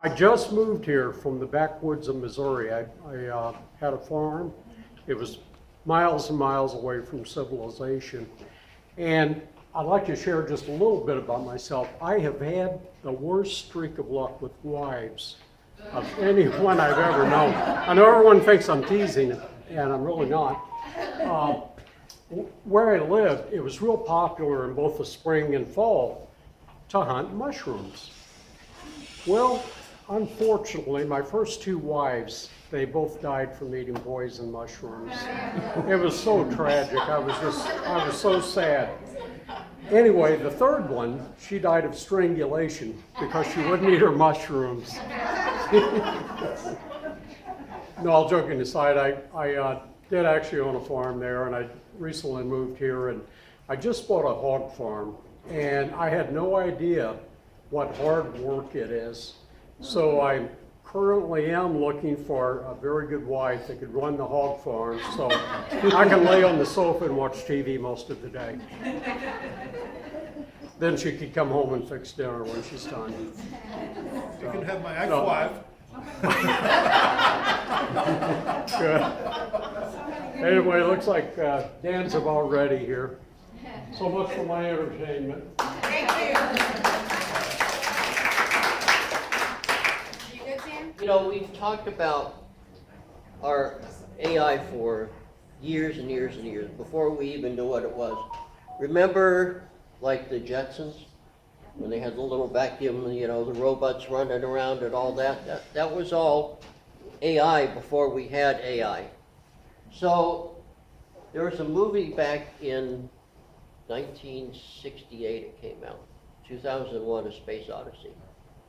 I just moved here from the backwoods of Missouri. I had a farm. It was miles and miles away from civilization. And I'd like to share just a little bit about myself. I have had the worst streak of luck with wives of anyone I've ever known. I know everyone thinks I'm teasing, and I'm really not. Where I lived, it was real popular in both the spring and fall to hunt mushrooms. Well, unfortunately, my first two wives, they both died from eating poison mushrooms. It was so tragic. I was so sad. Anyway, the third one, she died of strangulation because she wouldn't eat her mushrooms. No, all joking aside, I did actually own a farm there, and I recently moved here, and I just bought a hog farm, and I had no idea what hard work it is. So I currently am looking for a very good wife that could run the hog farm, so I can lay on the sofa and watch TV most of the day. Then she could come home and fix dinner when she's done. You can have my ex-wife. Good. Anyway, it looks like Dan's about ready here. So much for my entertainment. Thank you. You good, Dan? You know, we've talked about our AI for years and years and years, before we even knew what it was. Remember, like the Jetsons, when they had the little vacuum, you know, the robots running around and all that? That was all AI before we had AI. So there was a movie back in 1968, it came out, 2001, A Space Odyssey.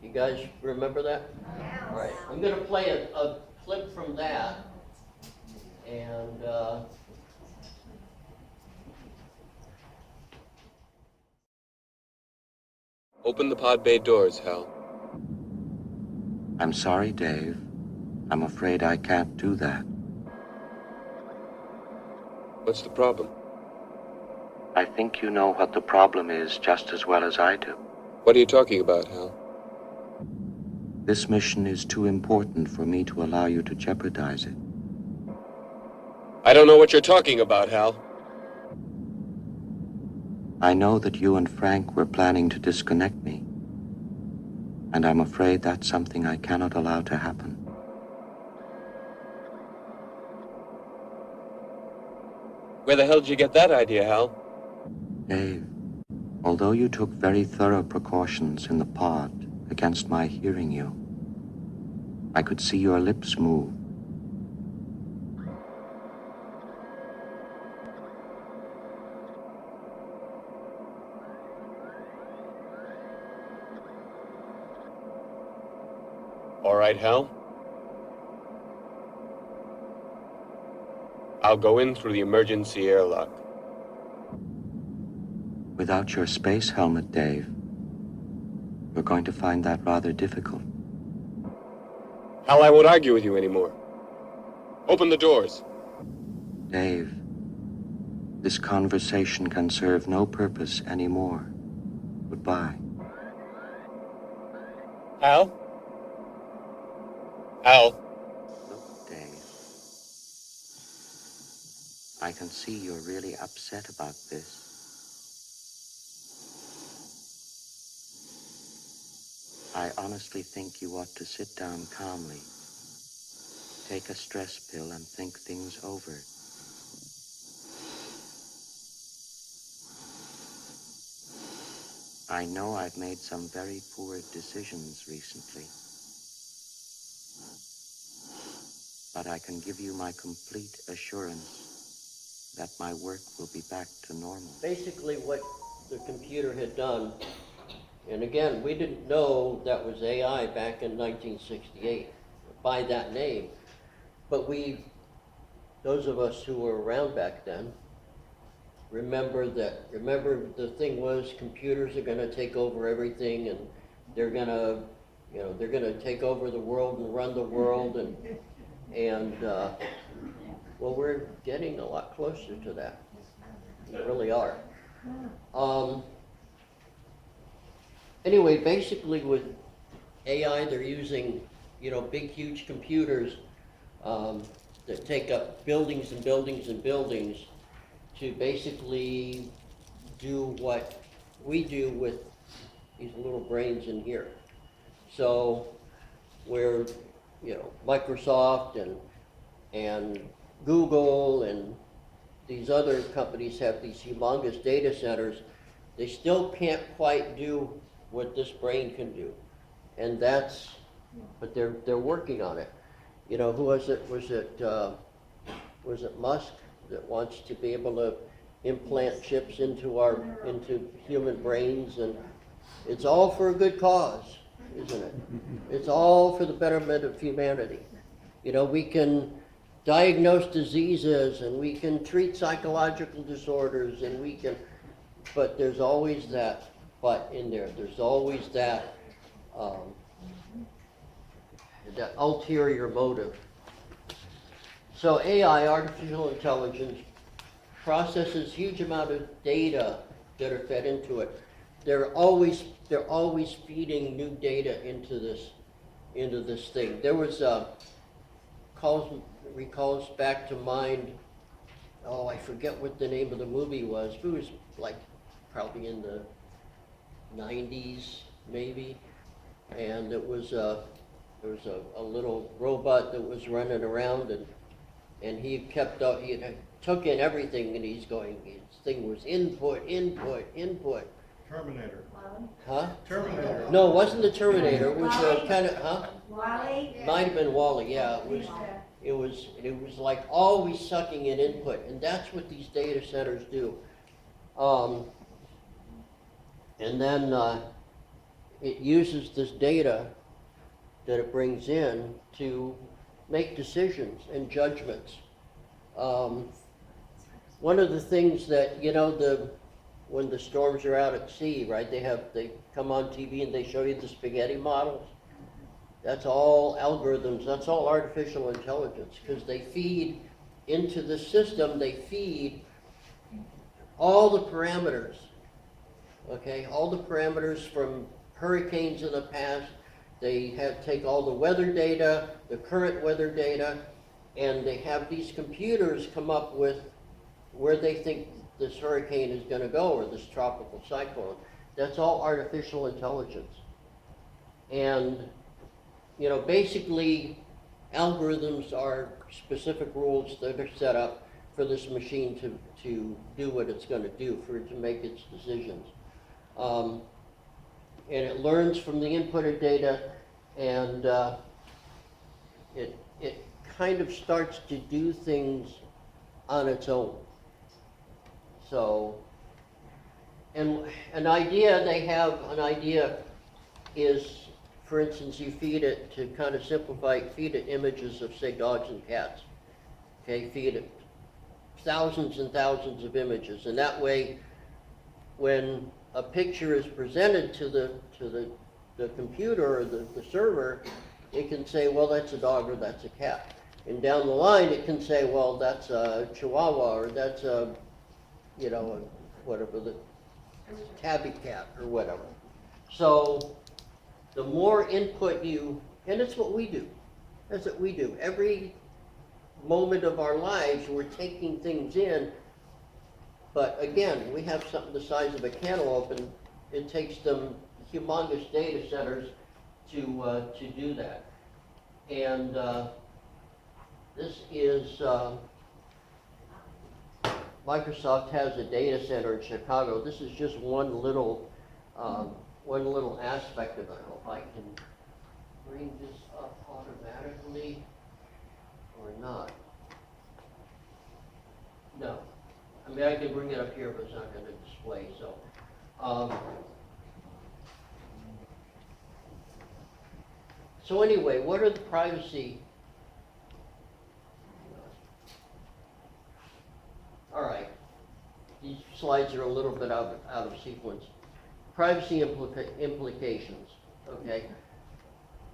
You guys remember that? Yeah. All right, I'm going to play a clip from that, and Open the pod bay doors, Hal. I'm sorry, Dave. I'm afraid I can't do that. What's the problem? I think you know what the problem is just as well as I do. What are you talking about, Hal? This mission is too important for me to allow you to jeopardize it. I don't know what you're talking about, Hal. I know that you and Frank were planning to disconnect me, and I'm afraid that's something I cannot allow to happen. Where the hell did you get that idea, Hal? Dave, although you took very thorough precautions in the pod against my hearing you, I could see your lips move. All right, Hal. I'll go in through the emergency airlock. Without your space helmet, Dave, we're going to find that rather difficult. Hal, I won't argue with you anymore. Open the doors. Dave, this conversation can serve no purpose anymore. Goodbye. Hal? Hal? Look, Dave. I can see you're really upset about this. I honestly think you ought to sit down calmly, take a stress pill, and think things over. I know I've made some very poor decisions recently, but I can give you my complete assurance that my work will be back to normal. basically what the computer had done, and again, we didn't know that was AI back in 1968 by that name, but those of us who were around back then, remember the thing was computers are going to take over everything, and they're going to take over the world and run the world, and well, we're getting a lot closer to that. We really are. Anyway, basically with AI, they're using, big, huge computers that take up buildings and buildings and buildings to basically do what we do with these little brains in here. So where, Microsoft and Google and these other companies have these humongous data centers, they still can't quite do what this brain can do. And but they're working on it. Who was it? Was it Musk that wants to be able to implant chips into human brains? And it's all for a good cause, isn't it? It's all for the betterment of humanity. We can diagnose diseases and we can treat psychological disorders but there's always that but in there. There's always that ulterior motive. So AI, artificial intelligence, processes huge amount of data that are fed into it. They're always feeding new data into this thing. There was recalls back to mind. Oh, I forget what the name of the movie was. It was like probably in the 90s, maybe, and there was a little robot that was running around, and he kept up. He took in everything, and his thing was input. Terminator. Huh? Terminator. No, it wasn't the Terminator. It was kind of, huh? Wally? Might have been Wally. Yeah, it was like always sucking in input, and that's what these data centers do. And then it uses this data that it brings in to make decisions and judgments. One of the things that, when the storms are out at sea, right, they come on TV and they show you the spaghetti models. That's all algorithms, that's all artificial intelligence, because they feed into the system, they feed all the parameters, okay? All the parameters from hurricanes in the past. They take all the weather data, the current weather data, and they have these computers come up with where they think this hurricane is going to go or this tropical cyclone. That's all artificial intelligence. And, basically algorithms are specific rules that are set up for this machine to do what it's going to do, for it to make its decisions. And it learns from the inputted data, and it kind of starts to do things on its own. So, and an idea is, for instance, you feed it, to kind of simplify, feed it images of, say, dogs and cats. Okay, feed it thousands and thousands of images, and that way, when a picture is presented to the computer or the server, it can say, well, that's a dog or that's a cat. And down the line, it can say, well, that's a Chihuahua or that's a, whatever, the tabby cat or whatever. So the more input and it's what we do. That's what we do. Every moment of our lives, we're taking things in. But again, we have something the size of a cantaloupe, and it takes them humongous data centers to do that. And this is Microsoft has a data center in Chicago. This is just one little aspect of it. I hope I can bring this up automatically or not. No. I mean, I can bring it up here, but it's not going to display. So, anyway, what are the privacy? All right, these slides are a little bit out of sequence. Privacy implications. Okay,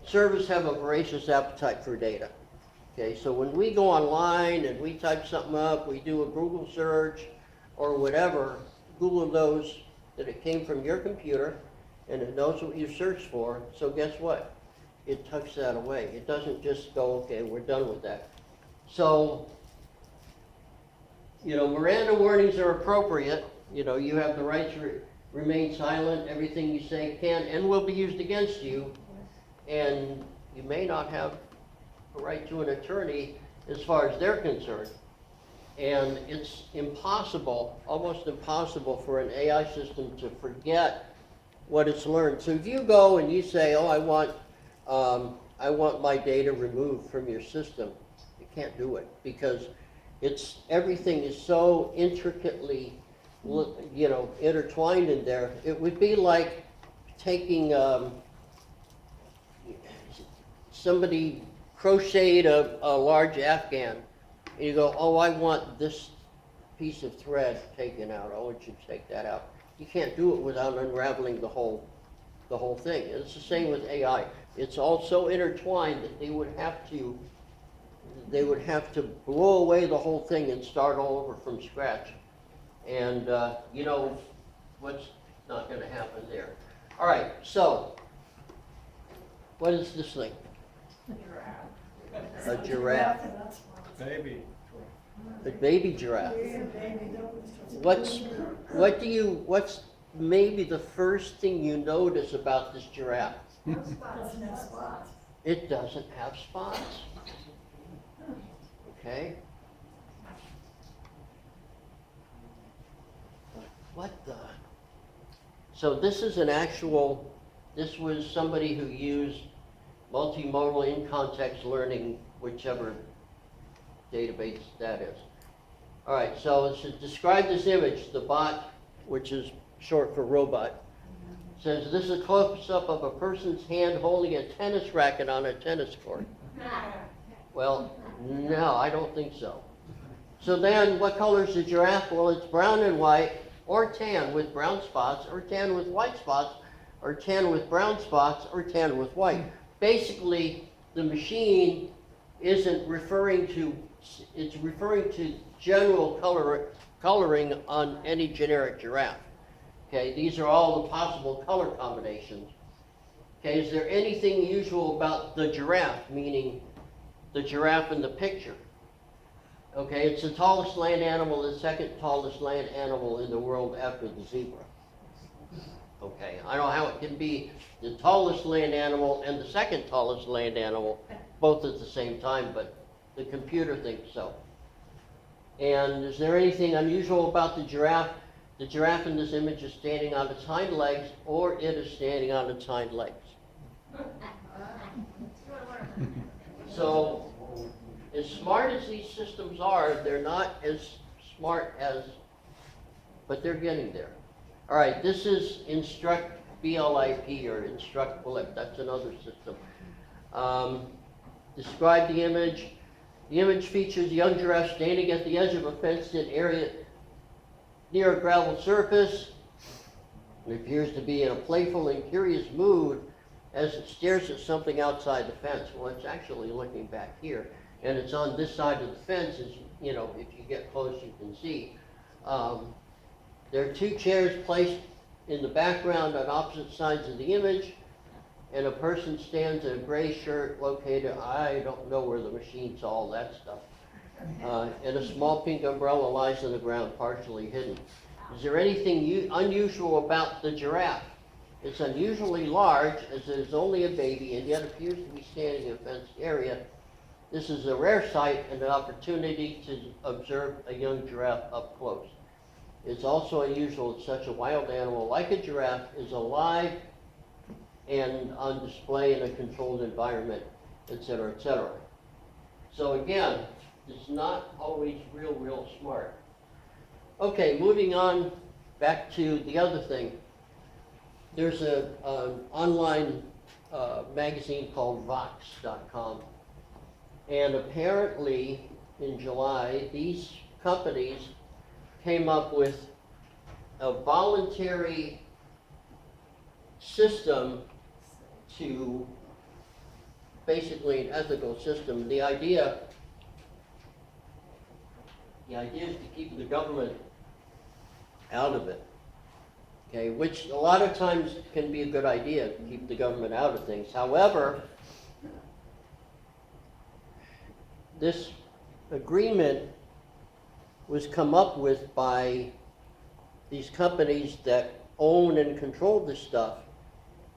servers have a voracious appetite for data. Okay, so when we go online and we type something up, we do a Google search or whatever, Google knows that it came from your computer and it knows what you searched for. So guess what? it tucks that away. It doesn't just go, okay, we're done with that. So, Miranda warnings are appropriate. You have the right to remain silent. Everything you say can and will be used against you. And you may not have a right to an attorney as far as they're concerned. And it's impossible, almost impossible for an AI system to forget what it's learned. So if you go and you say, oh, I want my data removed from your system, you can't do it because everything is so intricately, intertwined in there. It would be like taking somebody crocheted a large Afghan, and you go, oh, I want this piece of thread taken out. I want you to take that out. You can't do it without unraveling the whole thing. And it's the same with AI. It's all so intertwined that they would have to blow away the whole thing and start all over from scratch. And what's not going to happen there. All right, so what is this thing? A giraffe. Baby. A baby giraffe. What's maybe the first thing you notice about this giraffe? It doesn't have spots. Okay? What the? So this is this was somebody who used multimodal in-context learning, whichever database that is. All right, so to describe this image, the bot, which is short for robot, says this is a close-up of a person's hand holding a tennis racket on a tennis court. Well, no, I don't think so. So then, what color is the giraffe? Well, it's brown and white, or tan with brown spots, or tan with white spots, or tan with brown spots, or tan with white. Basically, the machine isn't referring to, it's referring to general coloring on any generic giraffe. Okay, these are all the possible color combinations. Okay, is there anything usual about the giraffe, meaning the giraffe in the picture? Okay, it's the tallest land animal, the second tallest land animal in the world after the zebra. Okay, I don't know how it can be the tallest land animal and the second tallest land animal both at the same time, but the computer thinks so. And is there anything unusual about the giraffe? The giraffe in this image is standing on its hind legs, or it is standing on its hind legs. So, as smart as these systems are, they're not as smart as, but they're getting there. All right, this is Instruct BLIP or Instruct Blip. That's another system. Describe the image. The image features a young giraffe standing at the edge of a fenced-in area near a gravel surface. It appears to be in a playful and curious mood as it stares at something outside the fence. Well, it's actually looking back here, and it's on this side of the fence. As if you get close, you can see. There are two chairs placed in the background on opposite sides of the image, and a person stands in a gray shirt located, I don't know where the machine saw all that stuff. And a small pink umbrella lies on the ground, partially hidden. Is there anything unusual about the giraffe? It's unusually large, as it is only a baby, and yet appears to be standing in a fenced area. This is a rare sight and an opportunity to observe a young giraffe up close. It's also unusual that such a wild animal like a giraffe is alive and on display in a controlled environment, etc., etc. So again, it's not always real smart. Okay, moving on back to the other thing. There's an online magazine called Vox.com, and apparently in July, these companies came up with a voluntary system to basically an ethical system. The idea is to keep the government out of it. Okay, which a lot of times can be a good idea to keep the government out of things. However, this agreement was come up with by these companies that own and control this stuff,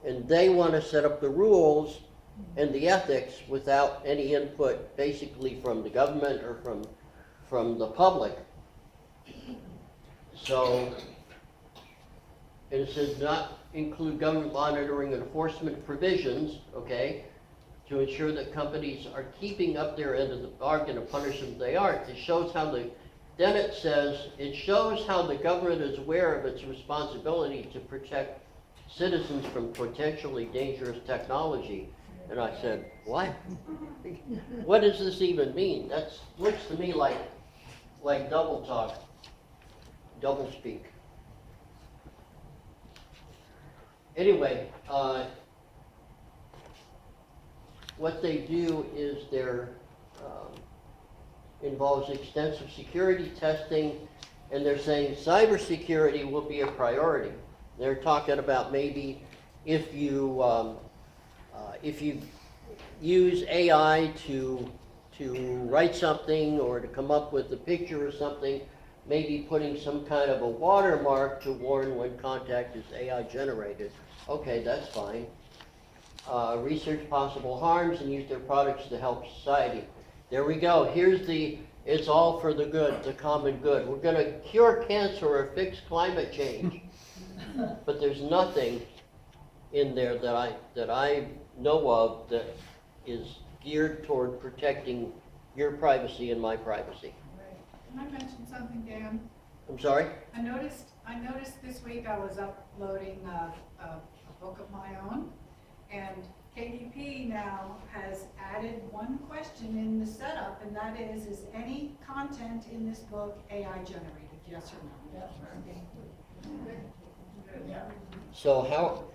and they want to set up the rules and the ethics without any input basically from the government or from the public. So, and it says not include government monitoring and enforcement provisions, okay, to ensure that companies are keeping up their end of the bargain and punish them if they aren't. It shows how then it says, it shows how the government is aware of its responsibility to protect citizens from potentially dangerous technology. And I said, what? What does this even mean? That looks to me like double talk, double speak. Anyway, what they do is involves extensive security testing, and they're saying cybersecurity will be a priority. They're talking about maybe if you use AI to write something or to come up with a picture or something, maybe putting some kind of a watermark to warn when contact is AI generated. Okay, that's fine. Research possible harms and use their products to help society. There we go. It's all for the good, the common good. We're going to cure cancer or fix climate change. But there's nothing in there that I know of that is geared toward protecting your privacy and my privacy. Right. Can I mention something, Dan? I'm sorry? I noticed this week I was uploading a book of my own, and KDP now has added one question in the setup, and that is any content in this book AI generated, yes or no? So how,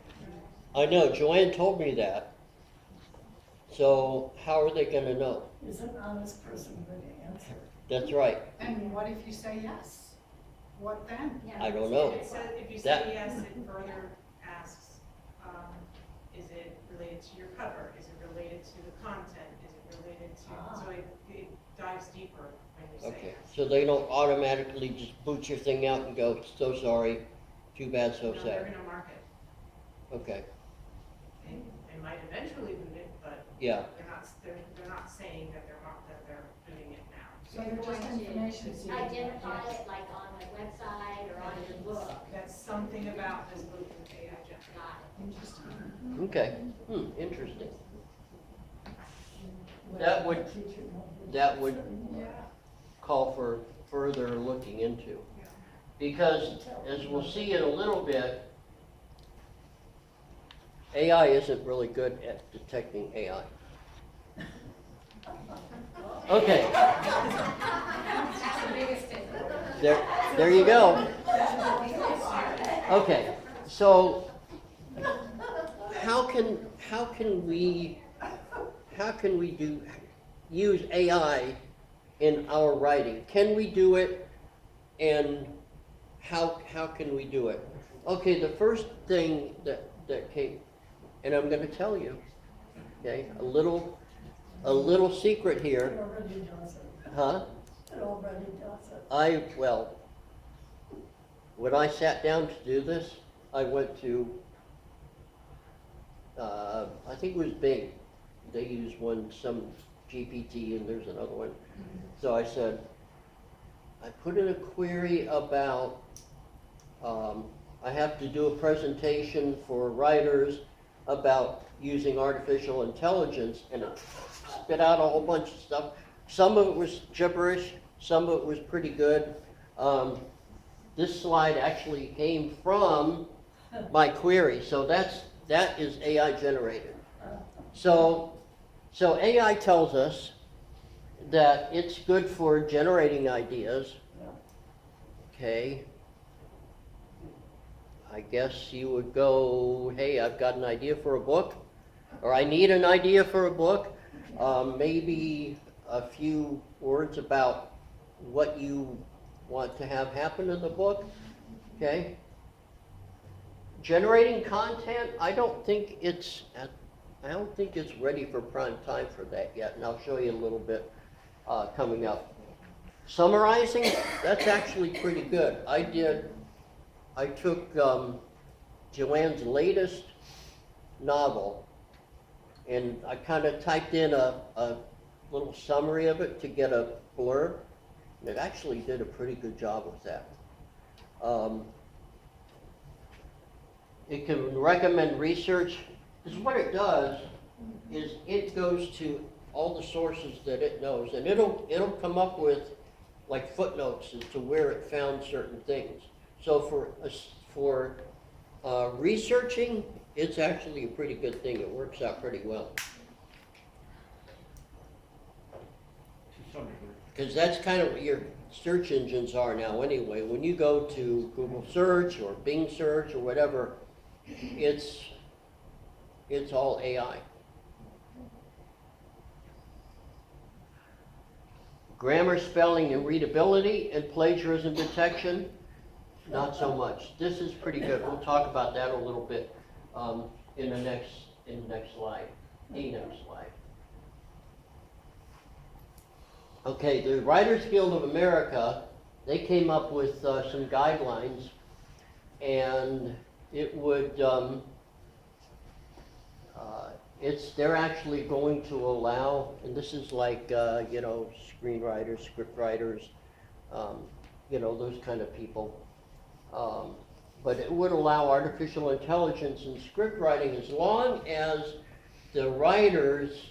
I know, Joanne told me that. So how are they going to know? Is an honest person going to answer? That's right. And what if you say yes? What then? I don't know. It says, if you That- say yes, it further asks, is it related to your cover? Is it related to the content? Is it related to, so it dives deeper when you say Okay, yes. so they don't automatically just boot your thing out and go, so sorry, too bad, so No, they're sad. gonna mark it. Okay, They might eventually boot it, but yeah, they're not saying that they're booting it now. So they're just information. seeking. Identify it like on the website or on your book. That's something about this book with AI generated. Got it. Interesting. okay, interesting. That would Yeah. call for further looking into. Because, as we'll see in a little bit, AI isn't really good at detecting AI. Okay. That's the biggest thing. There you go. Okay, so how can we use AI in our writing? Can we do it, and how can we do it? Okay, the first thing that came, and I'm going to tell you, okay, a little secret It here, already does it. huh? It already does it. When I sat down to do this, I went to, I think it was Bing. They use some GPT, and there's another one. So I said, I put in a query about, I have to do a presentation for writers about using artificial intelligence, and it spit out a whole bunch of stuff. Some of it was gibberish, some of it was pretty good. This slide actually came from my query, so that is AI generated. So AI tells us that it's good for generating ideas. Okay. I guess you would go, hey, I've got an idea for a book, or I need an idea for a book. Maybe a few words about what you want to have happen in the book. Okay. Generating content, I don't think it's ready for prime time for that yet, and I'll show you a little bit. coming up. Summarizing, that's actually pretty good. I took Joanne's latest novel, and I kind of typed in a little summary of it to get a blurb, and it actually did a pretty good job with that. It can recommend research, because what it does is it goes to all the sources that it knows, and it'll come up with like footnotes as to where it found certain things. So for researching, it's actually a pretty good thing. It works out pretty well. To some degree. Because that's kind of what your search engines are now anyway. When you go to Google search or Bing search or whatever, it's all AI. Grammar, spelling, and readability, and plagiarism detection, not so much. This is pretty good. We'll talk about that a little bit in the next slide, the next slide. Okay, the Writers Guild of America, they came up with some guidelines, and it would, they're actually going to allow, and this is like, screenwriters, script writers, those kind of people. But it would allow artificial intelligence in script writing as long as the writers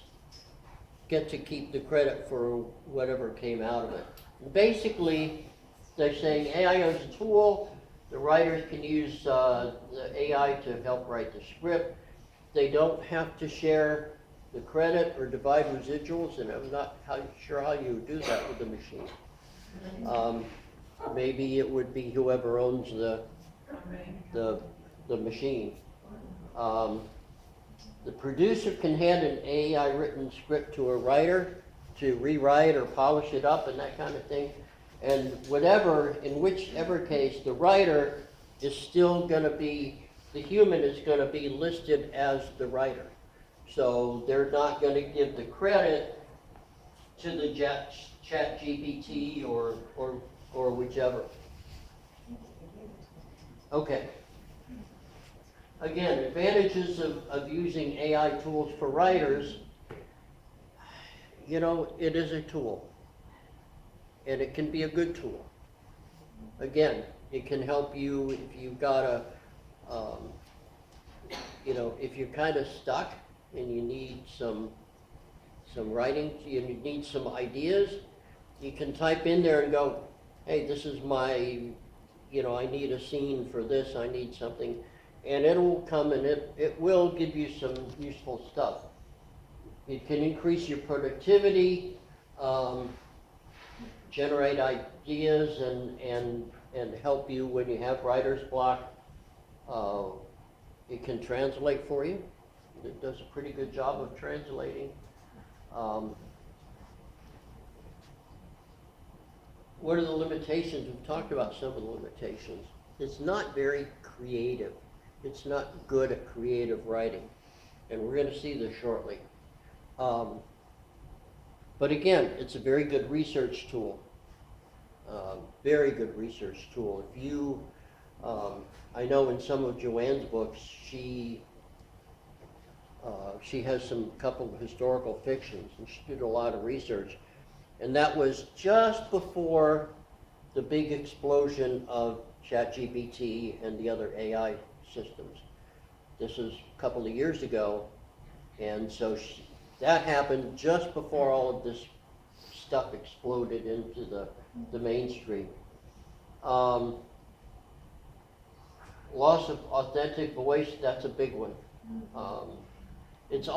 get to keep the credit for whatever came out of it. Basically, they're saying AI is a tool. The writers can use the AI to help write the script. They don't have to share the credit or divide residuals, and I'm not sure how you would do that with the machine. Maybe it would be whoever owns the machine. The producer can hand an AI written script to a writer to rewrite or polish it up and that kind of thing. And in whichever case, the writer is still going to be, the human is going to be listed as the writer. So they're not going to give the credit to the chat GPT or whichever. Okay. Again, advantages of using AI tools for writers. It is a tool. And it can be a good tool. Again, it can help you if you've got if you're kind of stuck and you need some writing, you need some ideas, you can type in there and go, hey, this is my, I need a scene for this, I need something. And it will come and it will give you some useful stuff. It can increase your productivity, generate ideas and help you when you have writer's block. It can translate for you. It does a pretty good job of translating. What are the limitations? We've talked about some of the limitations. It's not very creative. It's not good at creative writing. And we're going to see this shortly. But again, it's a very good research tool. Very good research tool. If you, I know in some of Joanne's books, she has some couple of historical fictions, and she did a lot of research. And that was just before the big explosion of ChatGPT and the other AI systems. This is a couple of years ago, and so that happened just before all of this stuff exploded into the mainstream. Loss of authentic voice, that's a big one. It's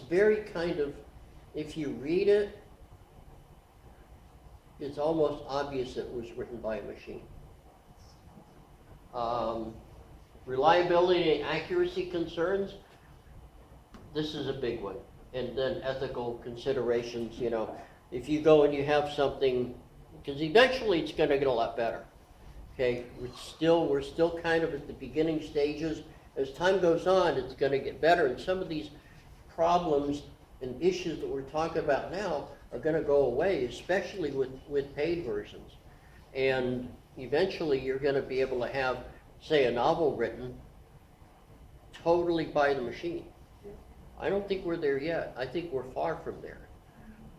very kind of, if you read it, it's almost obvious it was written by a machine. Reliability and accuracy concerns, this is a big one. And then ethical considerations, if you go and you have something, because eventually it's going to get a lot better. Okay, we're still kind of at the beginning stages. As time goes on, it's going to get better. And some of these problems and issues that we're talking about now are gonna go away, especially with paid versions. And eventually you're gonna be able to have, say, a novel written totally by the machine. I don't think we're there yet. I think we're far from there.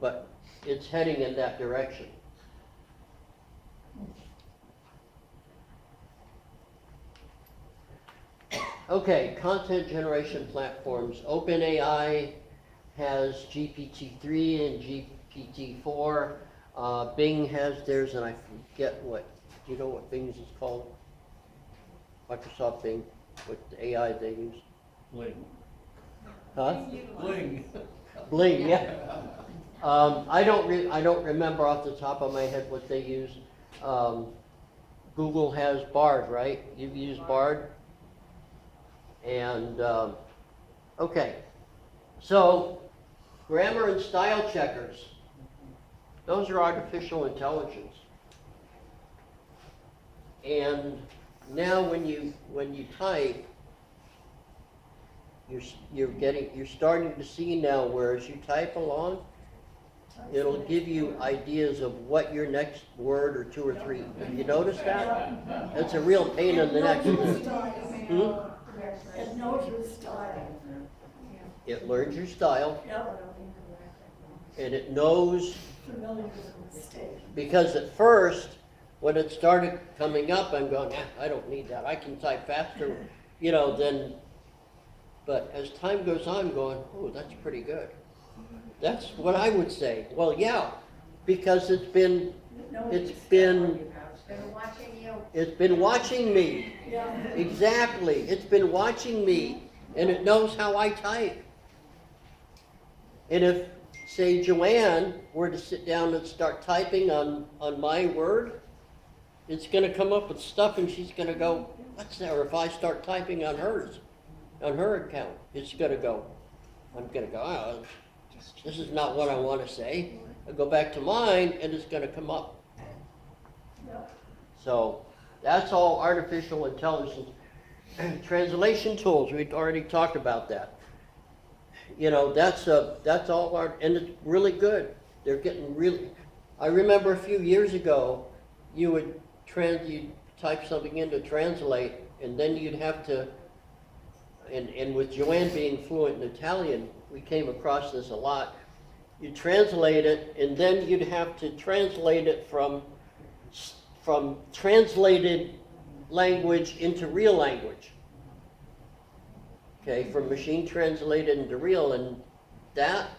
But it's heading in that direction. Okay, content generation platforms. OpenAI has GPT-3 and GPT-4. Bing has theirs, and I forget what, do you know what Bing's is called? Microsoft Bing, what the AI they use? Bling. Huh? Bling. Bling, yeah. I don't remember off the top of my head what they use. Google has Bard, right? You've used Bard? And, okay. So, grammar and style checkers. Those are artificial intelligence. And now when you type, you're starting to see now where as you type along, it'll give you ideas of what your next word or two or three. Have you noticed that? That's a real pain in the neck. It knows your style. It learns your style, Yep. and it knows, Familiar with mistakes. because at first, when it started coming up, I'm going, I don't need that. I can type faster, than, but as time goes on, I'm going, oh, that's pretty good. That's what I would say. Well, yeah, because it's been watching you. It's been watching me. Yeah. Exactly. It's been watching me, and it knows how I type. And if, say, Joanne were to sit down and start typing on my word, it's going to come up with stuff, and she's going to go, what's that? Or if I start typing on hers, on her account, it's going to go, I'm going to go, oh, this is not what I want to say. I'll go back to mine, and it's going to come up. So that's all artificial intelligence. Translation tools, we've already talked about that. That's all art, and it's really good. They're getting really, I remember a few years ago, you'd type something in to translate, and then you'd have to, and with Joanne being fluent in Italian, we came across this a lot. You translate it, and then you'd have to translate it from translated language into real language. Okay, from machine translated into real, and that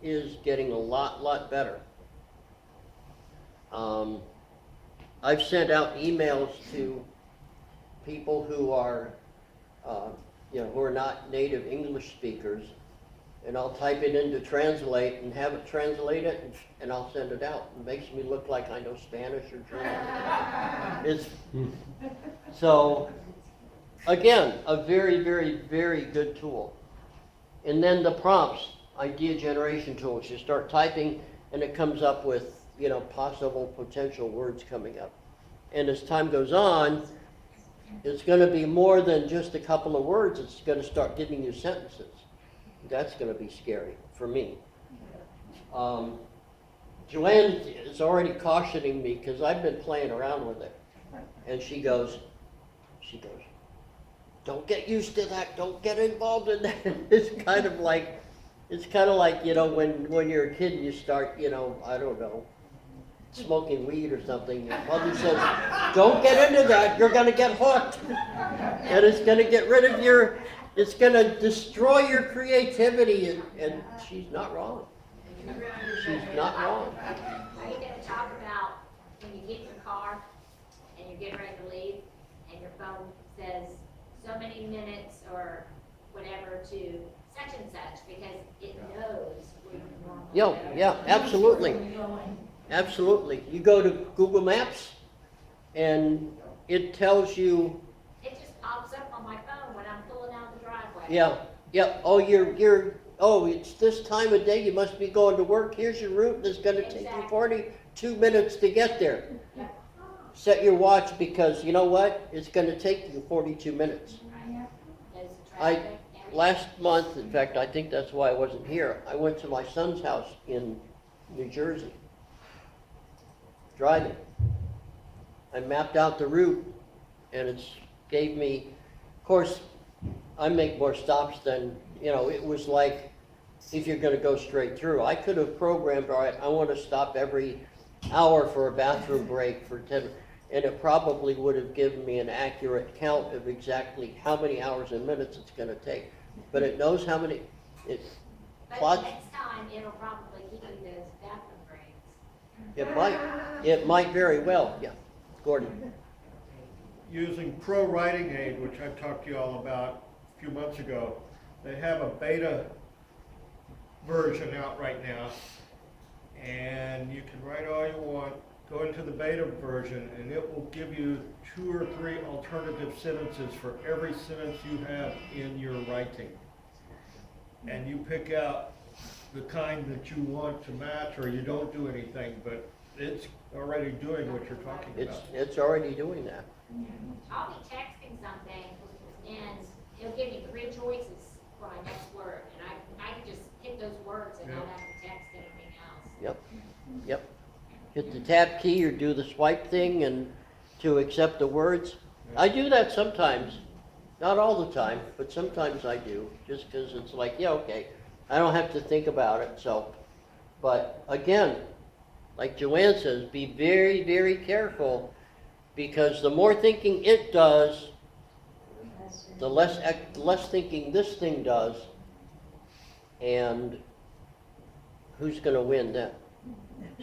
is getting a lot better. I've sent out emails to people who are, who are not native English speakers, and I'll type it in to translate and have it translate it, and I'll send it out. It makes me look like I know Spanish or German. So, again, a very, very, very good tool. And then the prompts, idea generation tools. You start typing, and it comes up with, possible potential words coming up. And as time goes on, it's going to be more than just a couple of words. It's going to start giving you sentences. That's going to be scary for me. Joanne is already cautioning me because I've been playing around with it. And she goes, don't get used to that. Don't get involved in that. It's kind of like, when you're a kid and you start, I don't know, smoking weed or something. Your mother says, don't get into that. You're going to get hooked. And it's going to get rid of it's going to destroy your creativity. And she's not wrong. She's not wrong. Are you going to talk about when you get in your car and you're getting ready to leave and your phone says so many minutes or whatever to such and such because it knows where you normally go? Yeah, absolutely. Absolutely. You go to Google Maps and it tells you. It just pops up on my phone when I'm pulling out the driveway. Yeah. Oh, it's this time of day. You must be going to work. Here's your route. It's going to take you 42 minutes to get there. Set your watch because you know what? It's going to take you 42 minutes. Last month, in fact, I think that's why I wasn't here. I went to my son's house in New Jersey. Driving. I mapped out the route and it's gave me, of course, I make more stops than, it was like, if you're gonna go straight through. I could have programmed, all right, I wanna stop every hour for a bathroom break for 10, and it probably would have given me an accurate count of exactly how many hours and minutes it's gonna take. But it knows how many, it But plots, next time, it'll probably give you those bathroom breaks. it might very well, yeah. Gordon? Using Pro Writing Aid, which I talked to you all about a few months ago, they have a beta version out right now. And you can write all you want, go into the beta version, and it will give you 2 or 3 alternative sentences for every sentence you have in your writing. And you pick out the kind that you want to match, or you don't do anything, but it's already doing what you're talking about. It's already doing that. I'll be texting something and it'll give me 3 choices for my next word. And I can just hit those words and not have to text anything else. Yep. Hit the tab key or do the swipe thing and to accept the words. I do that sometimes. Not all the time, but sometimes I do, just because it's like, yeah, okay, I don't have to think about it, so. But again, like Joanne says, be very, very careful, because the more thinking it does, the less thinking this thing does, and who's gonna win then?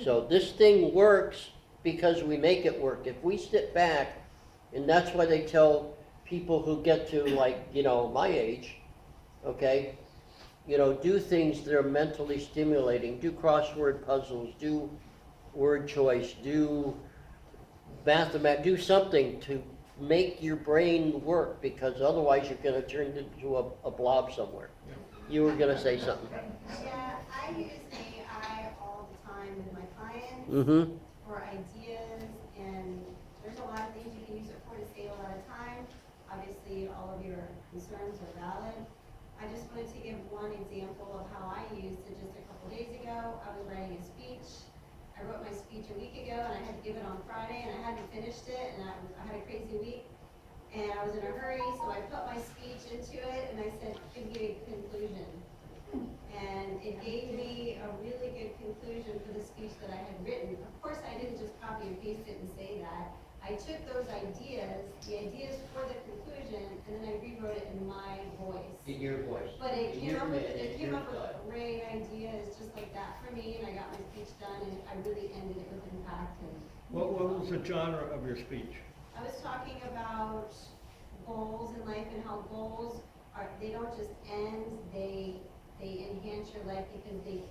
So this thing works because we make it work. If we sit back, and that's why they tell people who get to my age, okay, do things that are mentally stimulating, do crossword puzzles, do word choice, do mathematics, do something to make your brain work, because otherwise you're gonna turn into a blob somewhere. You were gonna say something. Yeah, I use AI all the time with my clients Mm-hmm. for ideas, and there's a lot of things you can use it for to save a lot of time. Obviously, all of your concerns are valid. I just wanted to give one example of how I used it just a couple days ago. I was writing a speech. I wrote my speech a week ago, and I had to give it on Friday, and I hadn't finished it, and I had a crazy week. And I was in a hurry, so I put my speech into it, and I said, give me a conclusion. And it gave me a really good conclusion for the speech that I had written. Of course, I didn't just copy and paste it and say that. I took those ideas, the ideas for the conclusion, and then I rewrote it in my voice. In your voice. But it In came your up with, minute, it came your up with style. great ideas just like that for me, and I got my speech done, and I really ended it with impact. And What was the genre of your speech? I was talking about goals in life and how goals are, they don't just end, they enhance your life because they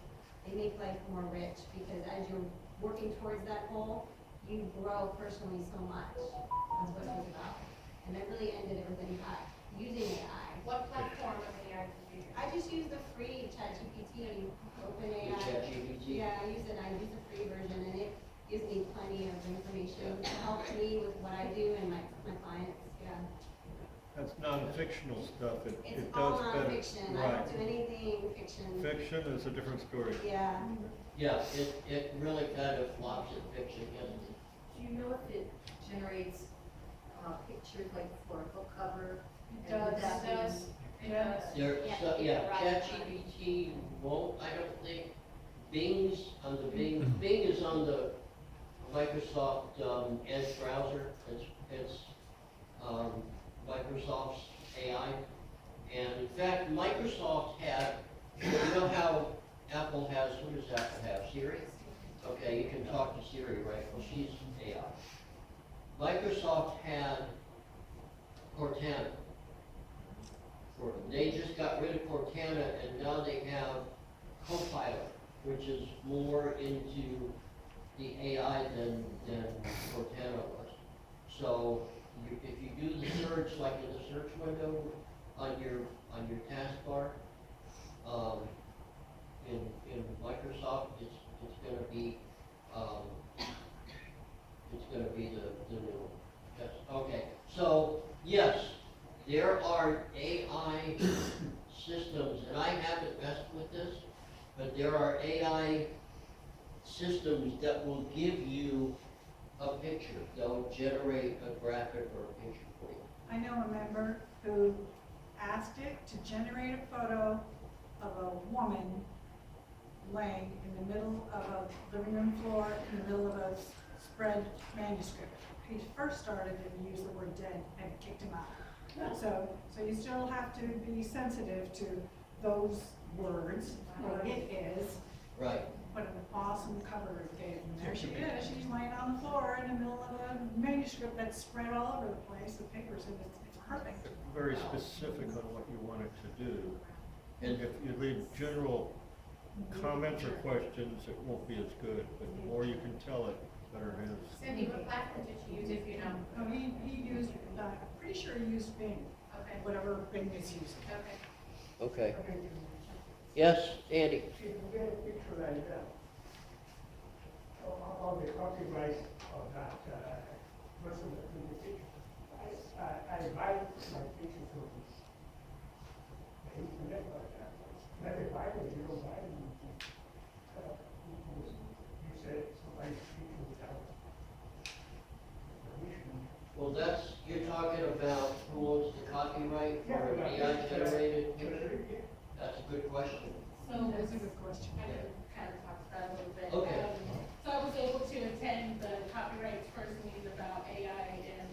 make life more rich, because as you're working towards that goal, you grow personally so much. That's what it was about. And I really ended it with impact, using AI. What platform are they using? I just use the free ChatGPT, OpenAI. ChatGPT? Yeah, I use the free version, and it gives me plenty of information to help me with what I do and my clients, yeah. That's non-fictional stuff. It It's does all better. nonfiction, I Right. don't do anything fiction. Fiction is a different story. Yeah. Yeah, it really kind of flops at fiction, yes. Do you know if it generates pictures like for a book cover? It And would does, that it does. be- There, Yeah, so, you yeah, can write it on it. ChatGPT won't, I don't think. Bing is on the Microsoft Edge browser. It's Microsoft's AI. And in fact, Microsoft had, you know how Apple has, who does Apple have? Siri? Okay, you can talk to Siri, right? Well, she's AI. Microsoft had Cortana. They just got rid of Cortana, and now they have Copilot, which is more into the AI than Cortana was. So if you do the search, like in the search window on your taskbar, in Microsoft, it's going to be the new one. Yes. Okay. So yes, there are AI systems, and I haven't messed with this, but there are AI systems that will give you a picture. They'll generate a graphic or a picture for you. I know a member who asked it to generate a photo of a woman laying in the middle of a living room floor, in the middle of a spread manuscript. He first started and used the word dead and it kicked him out. So you still have to be sensitive to those words, what it is. Right. What an awesome cover it gave. And there she is, she's laying on the floor in the middle of a manuscript that's spread all over the place, the papers, and it's perfect. Very specific on what you want it to do. And if you leave general comments or questions, it won't be as good, but the more you can tell it, the better it is. Cindy, what platform did you use if you know? Oh, he used, I'm pretty sure he used Bing, Okay, whatever Bing is using. okay. Okay. Yes, Andy? If you get a picture like that, all the copyright of that person that took the picture, I buy my picture from the internet, but never buy them, you don't buy them. You said somebody's picture without permission. Well, you're talking about who owns the copyright for an Yeah, AI generated picture? yeah. That's a good question. So that's a good question. I can kind of talk to that a little bit. Okay. So I was able to attend the copyrights first meeting about AI, and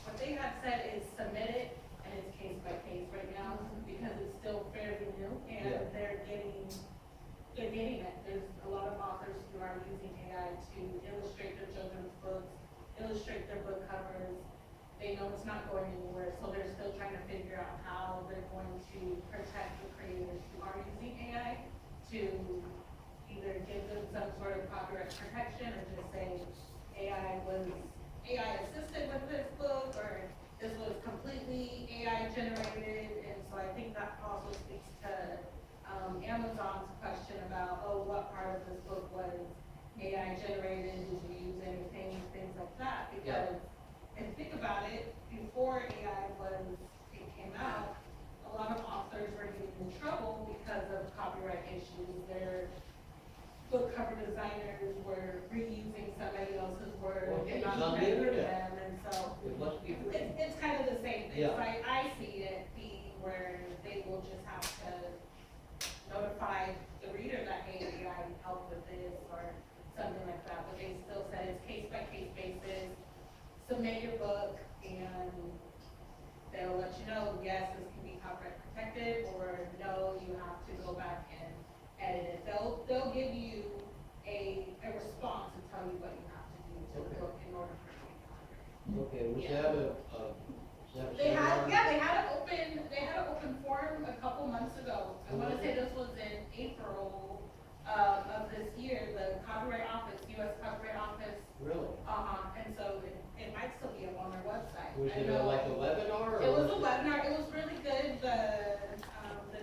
what they had said is submit it, and it's case by case right now, because it's still fairly new, and Yeah. they're getting it. There's a lot of authors who are using AI to illustrate their children's books, illustrate their book covers. They know it's not going anywhere, so they're still trying to figure out how they're going to protect the creators who are using AI to either give them some sort of copyright protection or just say AI assisted with this book, or this was completely AI generated. And so I think that also speaks to Amazon's question about, oh, what part of this book was AI generated? Did you use anything, things like that? Because and think about it, before AI came out, a lot of authors were getting in trouble because of copyright issues. Their book cover designers were reusing somebody else's work Well, and it's not on the crediting internet. them, and so It must be free. it's kind of the same thing. Yeah. So I see it being where they will just have to notify the reader that, hey, AI helped with this or something like that, but they still said it's case by case basis. Submit your book and they'll let you know, yes, this can be copyright protected, or no, you have to go back and edit it. They'll give you a response to tell you what you have to do to the book in order for it to be copyrighted. Okay, was Yeah. that a They seminar? had an open forum a couple months ago. I wanna say this was in April of this year, the Copyright Office, US Copyright Office. Really? And so it might still be up on their website. Was I it know- like a webinar? Or It was a webinar, it was really good. The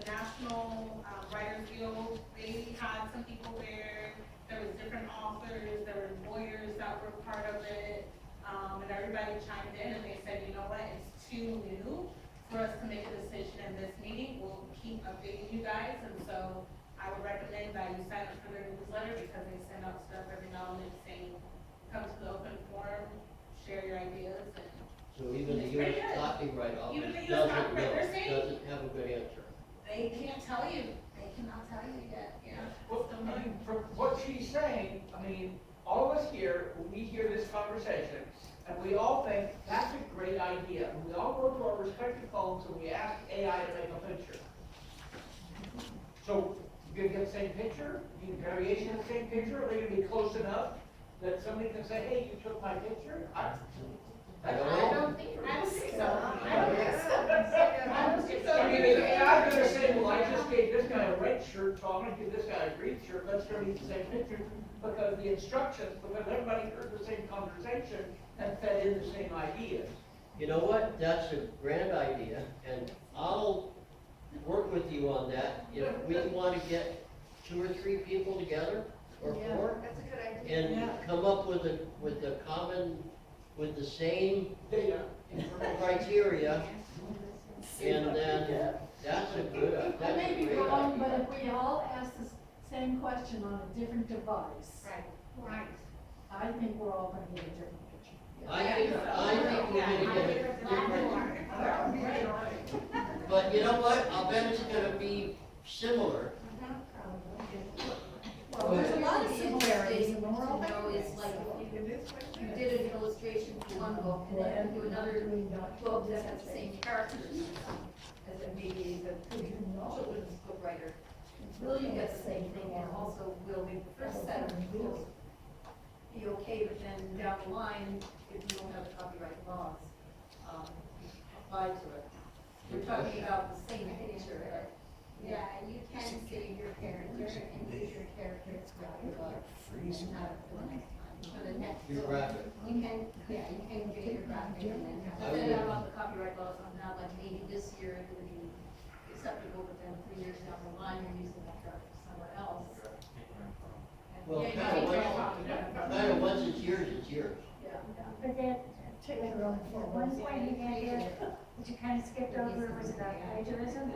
National Writers Guild, they had some people there. There was different authors, there were lawyers that were part of it. And everybody chimed in and they said, you know what, it's too new for us to make a decision in this meeting. We'll keep updating you guys, and so I would recommend that you sign up for their newsletter, because they send out stuff every now and then saying, come to the open forum, share your ideas, and So even the It's pretty US good. copyright Even office the US doesn't copyright, they're saying- doesn't have a good answer. they can't tell you, they cannot tell you yet, yeah. Well, I mean, from what she's saying, I mean, all of us here, we hear this conversation, and we all think, that's a great idea. And we all go to our respective phones and we ask AI to make a picture. So, you're gonna get the same picture, you get variation of the same picture, are they gonna be close enough that somebody can say, hey, you took my picture? I I don't know. don't think so. I don't think so. I mean, if AI's gonna say, well, I just gave this guy a red shirt, so I'm gonna give this guy a green shirt, let's go use the same picture, because the instructions, because everybody heard the same conversation and fed in the same ideas. You know what? That's a grand idea, and I'll work with you on that. If we want to get 2 or 3 people together, or 4, That's a good idea. and come up with a common, with the same Data. criteria, and then that's a good, I that's may a be great wrong, but idea. if we all ask the same question on a different device. Right. I think we're all gonna get a different picture. I think we're gonna get a different, but you know what, I'll bet it's gonna be similar. Well, there's a lot of similarities in the To world. know is like, if you did an illustration for one book, and then do another book that has the same characters, as it maybe the children's book writer, will you get the same thing, and also will the first set of books be okay, but then down the line, if you don't have the copyright laws, applied to it? We're talking about the same picture, Yeah, you can save your character and use your character throughout your book. And have it for the next time, for the next Your book. graphic. You can, yeah, you can get your graphic and then have but it. then about the copyright laws, I'm not like, maybe this year it would be acceptable, but then 3 years down the line, you're using that graphic somewhere else. Well, Yeah, kind you of can't- once it's yours, it's yours. Yeah. But that, at one point you had there, that you kind of skipped over, was about plagiarism.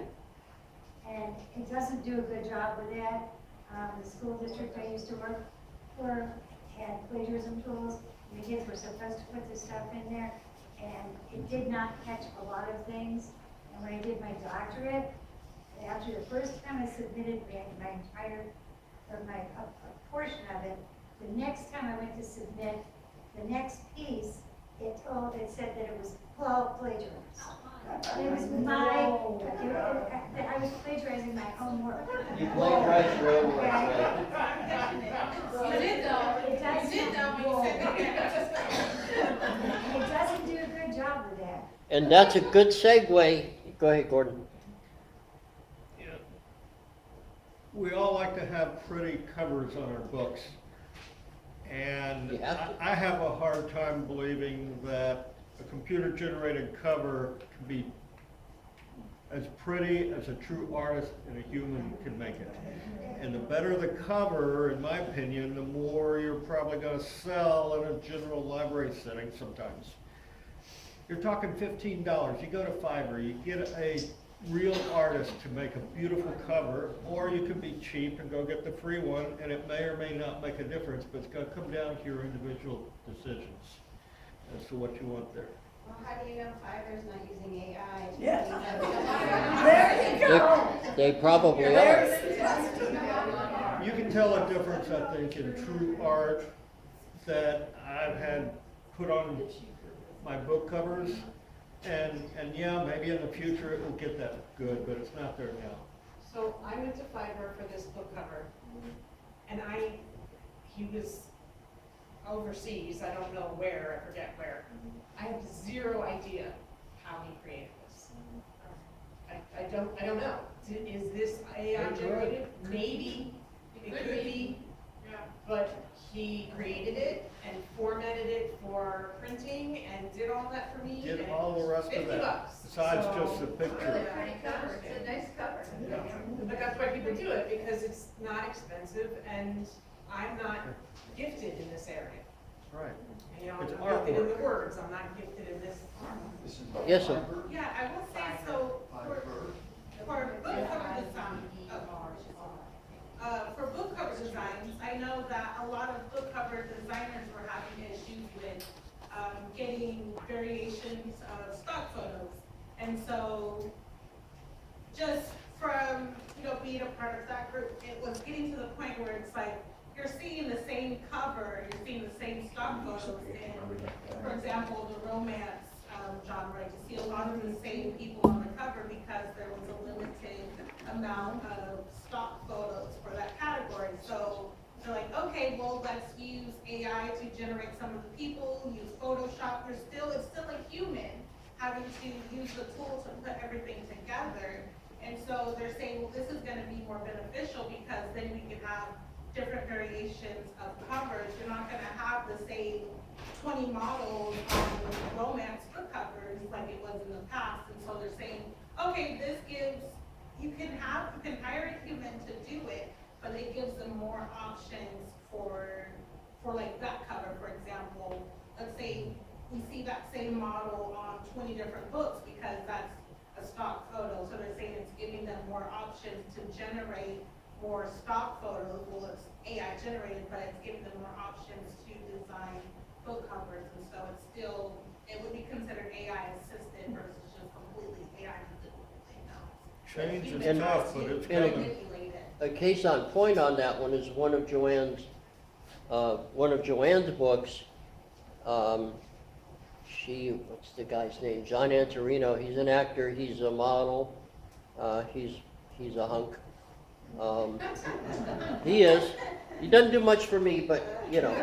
And it doesn't do a good job with that. The school district I used to work for had plagiarism tools, and the kids were supposed to put this stuff in there, and it did not catch a lot of things. And when I did my doctorate, after the first time I submitted my entire, or a portion of it, the next time I went to submit the next piece, it said that it was plagiarized. It was I was plagiarizing my own work. You plagiarize your own work, right? You did though, It does. you did though, when you said that. It doesn't do a good job with that. And that's a good segue. Go ahead, Gordon. We all like to have pretty covers on our books. And You have to. I have a hard time believing that a computer-generated cover can be as pretty as a true artist and a human can make it. And the better the cover, in my opinion, the more you're probably gonna sell in a general library setting sometimes. You're talking $15. You go to Fiverr, you get a real artist to make a beautiful cover, or you can be cheap and go get the free one, and it may or may not make a difference, but it's gonna come down to your individual decisions as to what you want there. Well, how do you know Fiverr's not using AI? There you go. They probably are. You can tell a difference, I think, in true art that I've had put on my book covers, and yeah, maybe in the future it will get that good, but it's not there now. So I went to Fiverr for this book cover, and he was overseas, I don't know where, I forget where. I have zero idea how he created this. I don't know. Is this AI generated? Maybe, it could be, but he created it and formatted it for printing and did all that for me. Did and all the rest of $50. that, besides So- just the picture. Really pretty cover, it's a nice cover. But that's why people do it, because it's not expensive, and I'm not gifted in this area. Right. You know, It's I'm gifted in artwork. the words, I'm not gifted in this. Yes, sir. Yeah, I will say, so, for book cover design, for book cover designs, I know that a lot of book cover designers were having issues with, getting variations of stock photos. And so, just from, being a part of that group, it was getting to the point where it's like, you're seeing the same cover, you're seeing the same stock photos in, for example, the romance genre, to see a lot of the same people on the cover because there was a limited amount of stock photos for that category. So they're like, okay, well, let's use AI to generate some of the people, use Photoshop. It's still a human having to use the tool to put everything together. And so they're saying, well, this is gonna be more beneficial because then we can have different variations of covers. You're not gonna have the same 20 models on romance book covers like it was in the past. And so they're saying, okay, this gives, you can hire a human to do it, but it gives them more options for like that cover, for example. Let's say we see that same model on 20 different books because that's a stock photo. So they're saying it's giving them more options to generate for stock photos, well, it's AI generated, but it's giving them more options to design book covers, and so it's still, it would be considered AI assisted versus just completely AI Change Human is tough, to but it's and coming. manipulate it. A case on point on that one is one of Joanne's books. What's the guy's name? John Antorino. He's an actor. He's a model. He's a hunk. He is. He doesn't do much for me, but you know.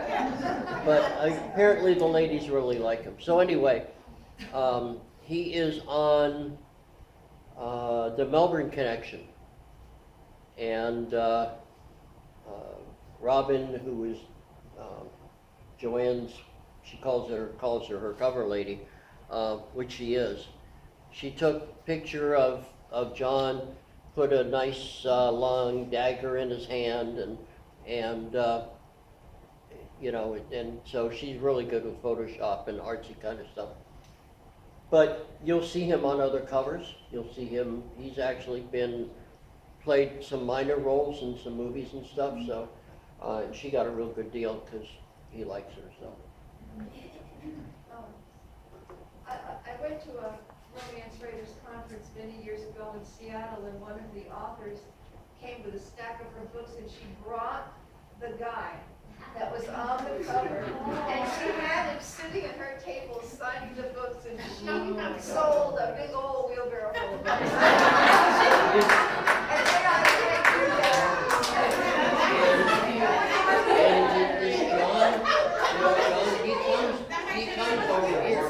But apparently the ladies really like him. So anyway, he is on the Melbourne Connection, and Robin, who is Joanne's, she calls her her cover lady, which she is. She took a picture of John, put a nice long dagger in his hand, and you know, and so she's really good with Photoshop and artsy kind of stuff. But you'll see him on other covers. You'll see him. He's actually played some minor roles in some movies and stuff. So and she got a real good deal because he likes her. So. I went to a romance writers conference many years ago in Seattle, and one of the authors came with a stack of her books, and she brought the guy that was on the cover, and she had him sitting at her table signing the books, and she sold a big old wheelbarrow full of books. And then I can't do that. He comes over here.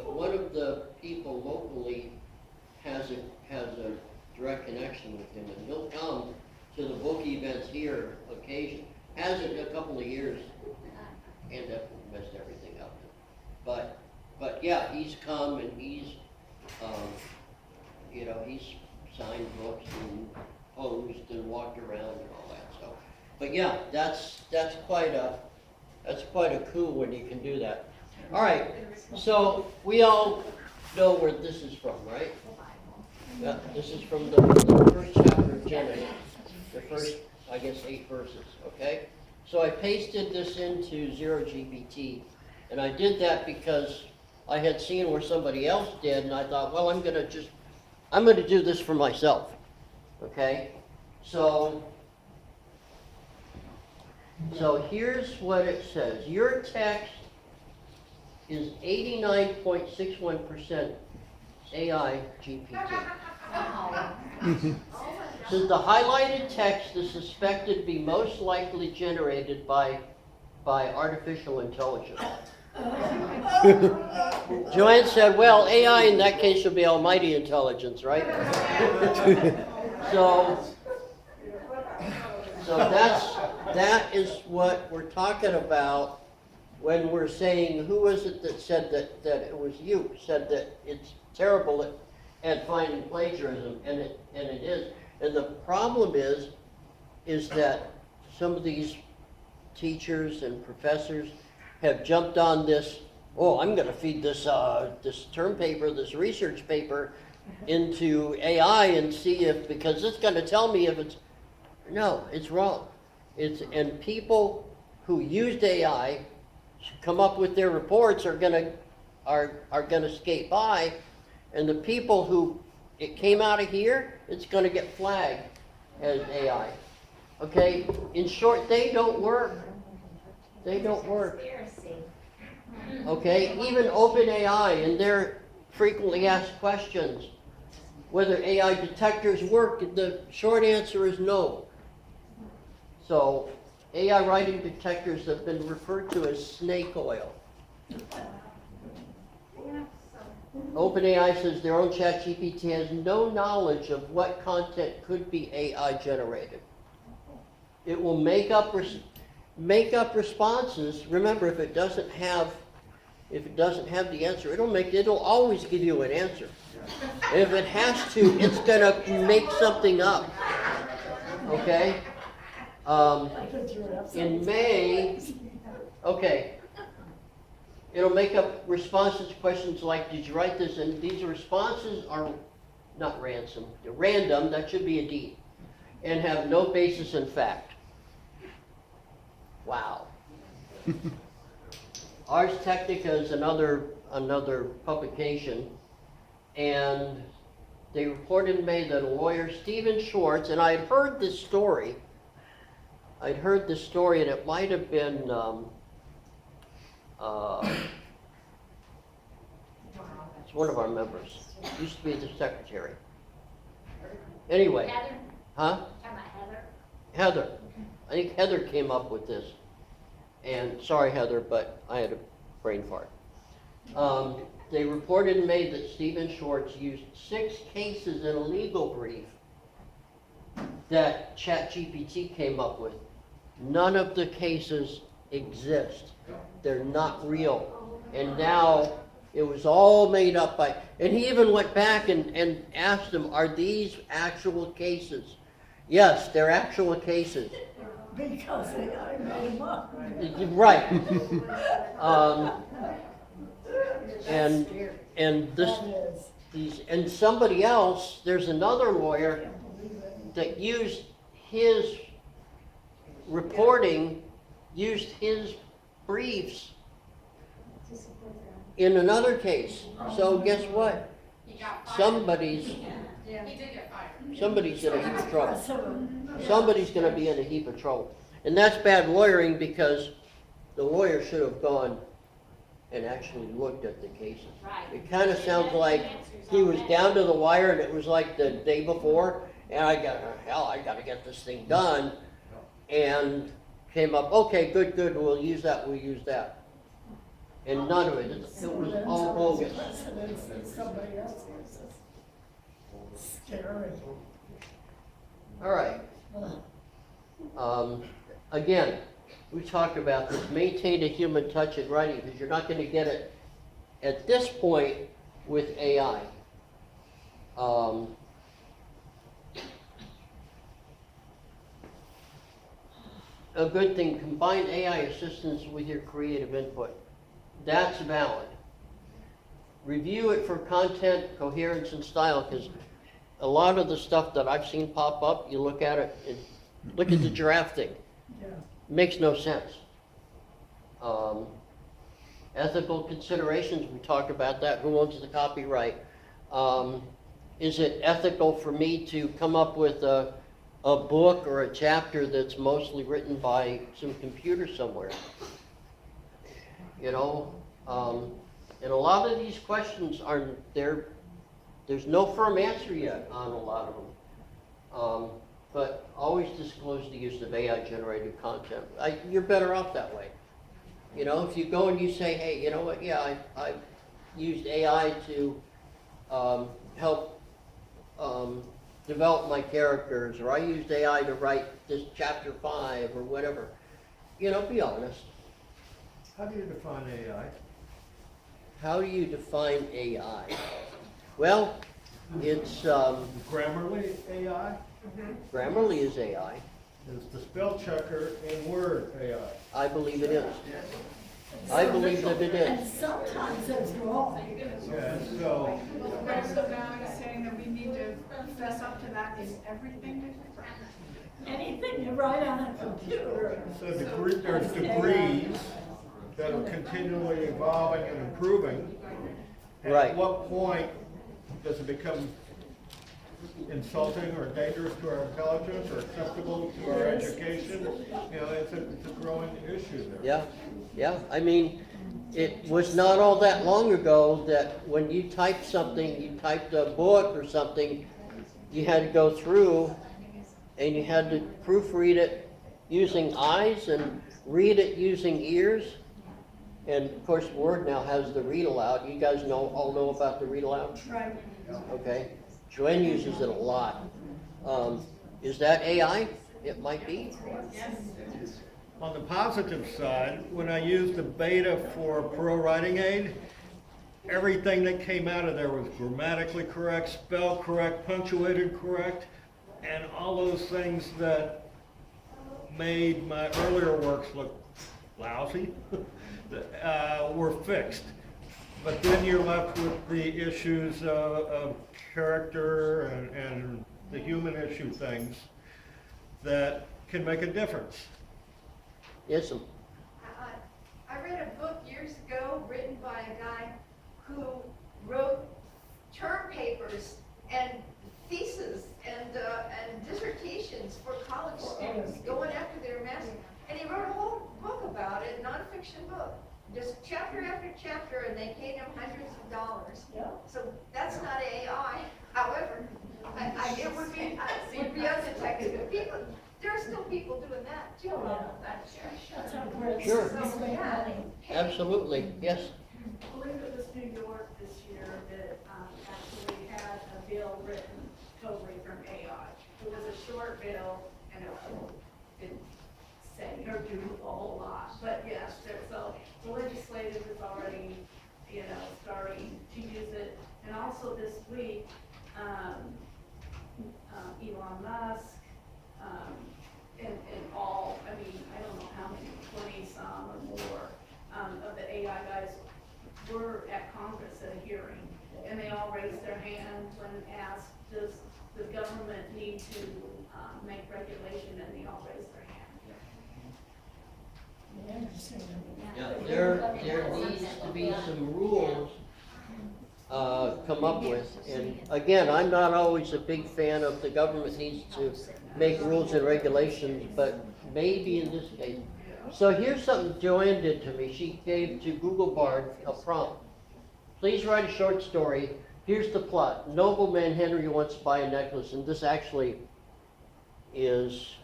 One of the people locally has a direct connection with him, and he'll come to the book events here occasionally. Hasn't a couple of years, and messed everything up. But yeah, he's come and he's you know, he's signed books and posed and walked around and all that. So, but yeah, that's quite a coup when you can do that. All right, so we all know where this is from, right? Yeah, this is from the first chapter of Genesis, the first, I guess, 8 verses, okay? So I pasted this into 0GBT, and I did that because I had seen where somebody else did, and I thought, well, I'm going to do this for myself, okay? So here's what it says. Your text is 89.61% AI GPT. Says the highlighted text is suspected to be most likely generated by artificial intelligence. Joanne said, well, AI in that case should be almighty intelligence, right? So that is what we're talking about when we're saying, who was it that said that it was you, said that it's terrible at finding plagiarism, and it is. And the problem is that some of these teachers and professors have jumped on this, oh, I'm going to feed this term paper, this research paper into AI and see if, because it's going to tell me if it's, no, it's wrong. And people who used AI come up with their reports are gonna skate by, and the people who it came out of here, it's gonna get flagged as AI. Okay? In short, they don't work. They don't work. Okay? Even OpenAI in their frequently asked questions, whether AI detectors work, the short answer is no. So AI writing detectors have been referred to as snake oil. OpenAI says their own ChatGPT has no knowledge of what content could be AI generated. It will make up responses. Remember, if it doesn't have the answer, it'll always give you an answer. If it has to, it's gonna make something up. Okay? In May, okay, it'll make up responses to questions like, did you write this? And these responses are not ransom, they're random, that should be a D, and have no basis in fact. Wow. Ars Technica is another publication, and they reported in May that a lawyer, Stephen Schwartz, and I had heard this story. And it might have been it's one of our members. Used to be the secretary. Anyway, Heather? huh? Talking about Heather? Heather. I think Heather came up with this. And sorry, Heather, but I had a brain fart. They reported in May that Stephen Schwartz used 6 cases in a legal brief that ChatGPT came up with. None of the cases exist. They're not real. And now it was all made up by, and he even went back and asked them, are these actual cases? Yes, they're actual cases. Because I made them up. Right. And and somebody else, there's another lawyer that used his reporting, used his briefs in another case. So guess what? He got fired. Somebody's He did get fired. Somebody's in a heap of trouble. Somebody's going to be in a heap of trouble. And that's bad lawyering because the lawyer should have gone and actually looked at the cases. Right. It kind of sounds like he was down to the wire and it was like the day before, and I got to get this thing done. And came up, okay, good, we'll use that. And none of it, it was all bogus. Somebody else uses. Scary. All right. Again, we talked about this, maintain a human touch in writing, because you're not going to get it at this point with AI. A good thing, combine AI assistance with your creative input. That's valid. Review it for content, coherence, and style, because a lot of the stuff that I've seen pop up, you look at it, and look at the giraffe thing. Yeah. Makes no sense. Ethical considerations, we talked about that. Who owns the copyright? Is it ethical for me to come up with a book or a chapter that's mostly written by some computer somewhere? You know, and a lot of these questions are there. There's no firm answer yet on a lot of them. But always disclose the use of AI-generated content. You're better off that way. You know, if you go and you say, hey, you know what, yeah, I used AI to help develop my characters, or I used AI to write this chapter 5 or whatever. You know, be honest. How do you define AI? How do you define AI? Well, it's Grammarly AI? Grammarly is AI. Is the spell checker in Word AI? I believe it is. I believe that it And is. sometimes it's wrong. Yeah, so, So now you're saying that we need to fess up to that in everything? Anything you write on a computer. so there's degrees that are continually evolving and improving. Right. At what point does it become insulting or dangerous to our intelligence or acceptable to our education? You know, it's a growing issue there. Yeah. I mean, it was not all that long ago that when you typed something, you typed a book or something, you had to go through and you had to proofread it using eyes and read it using ears. And of course, Word now has the read aloud. You guys all know about the read aloud? Right. Okay. Joanne uses it a lot. Is that AI? It might be. On the positive side, when I used the beta for Pro Writing Aid, everything that came out of there was grammatically correct, spell correct, punctuated correct, and all those things that made my earlier works look lousy were fixed. But then you're left with the issues of character and the human issue things that can make a difference. Yes, sir. I read a book years ago written by a guy who wrote term papers and theses and dissertations for college students going after their master's. And he wrote a whole book about it, nonfiction book, just chapter after chapter, and they paid him hundreds of dollars. So that's not AI. However, it would be undetected. But people, there are still people doing that too. Sure. So, yeah. Absolutely, yes. I believe it was New York this year that actually had a bill written totally from AI. It was a short bill and it didn't say or do a whole lot. But yes, so the legislative is already, starting to use it. And also this week, Elon Musk, and all, I don't know how many, 20 some or more, of the AI guys were at Congress at a hearing, and they all raised their hand when asked, does the government need to make regulation, and they all raised their hand. Yeah, there needs to be some rules come up with, and again, I'm not always a big fan of the government needs to make rules and regulations, but maybe in this case. So here's something Joanne did to me. She gave to Google Bard a prompt. Please write a short story. Here's the plot. Nobleman Henry wants to buy a necklace, and this actually is,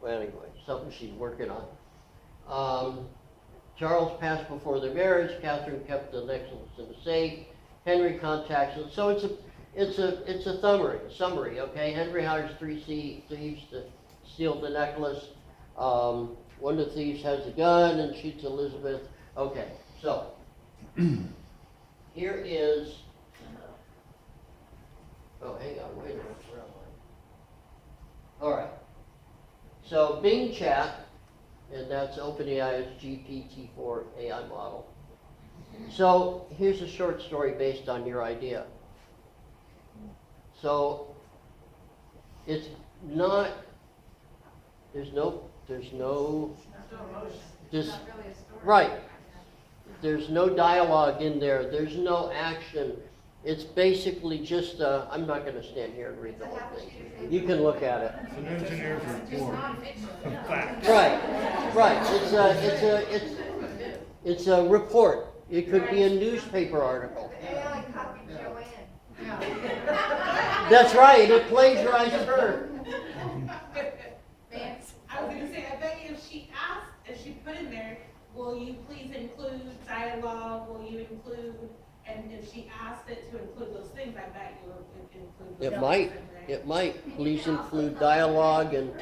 well, anyway, something she's working on. Charles passed before their marriage. Catherine kept the necklace in the safe. Henry contacts them. So it's a summary, okay? Henry hires 3 thieves to steal the necklace. One of the thieves has a gun and shoots Elizabeth. Okay, so here is, oh, hang on, wait a minute, where am I? All right, so Bing Chat, and that's OpenAI's GPT-4 AI model. So here's a short story based on your idea. So it's not, there's no, right. There's no dialogue in there. There's no action. It's basically just, I'm not going to stand here and read the whole thing. You can look at it. It's an engineer's report of facts. Right. It's a report. It could be a newspaper article. AI copied Joanne. That's right. It plagiarized her. I was gonna say, I bet you if she asked, if she put in there, will you please include dialogue, will you include, and if she asked it to include those things, I bet you would include those. It might. Please include dialogue and,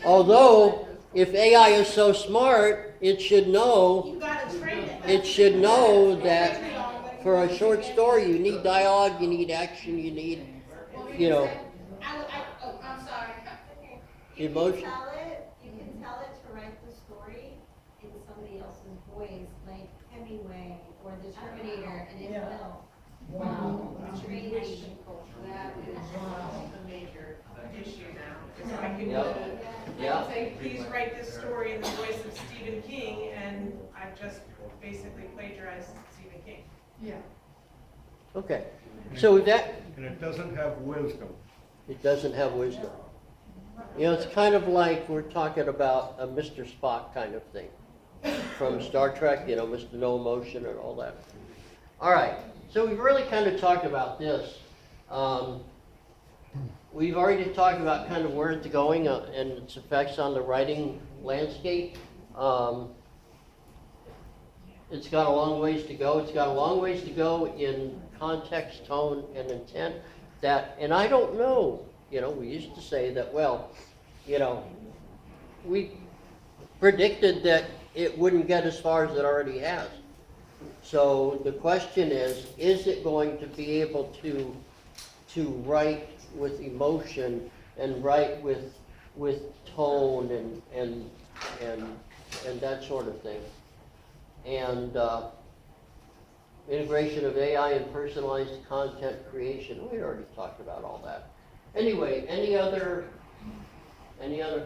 although, if AI is so smart, it should know, You gotta train it. it should know that for a short story, you need dialogue, you need action, you need, I'm sorry. emotion. You can tell it to write the story in somebody else's voice, like Hemingway or the Terminator, and it will. Wow. Train That you. is a major issue now. So I can Yeah. say, please write this story in the voice of Stephen King, and I've just basically plagiarized Stephen King. Yeah. Okay. So that, And it doesn't have wisdom. it doesn't have wisdom. It's kind of like we're talking about a Mr. Spock kind of thing from Star Trek, Mr. No Emotion and all that. All right, so we've really kind of talked about this. We've already talked about kind of where it's going and its effects on the writing landscape. It's got a long ways to go. It's got a long ways to go in context, tone, and intent. And I don't know, we used to say that, we predicted that it wouldn't get as far as it already has. So the question is it going to be able to write with emotion and write with with tone and that sort of thing. And integration of AI and personalized content creation. We already talked about all that. Anyway, any other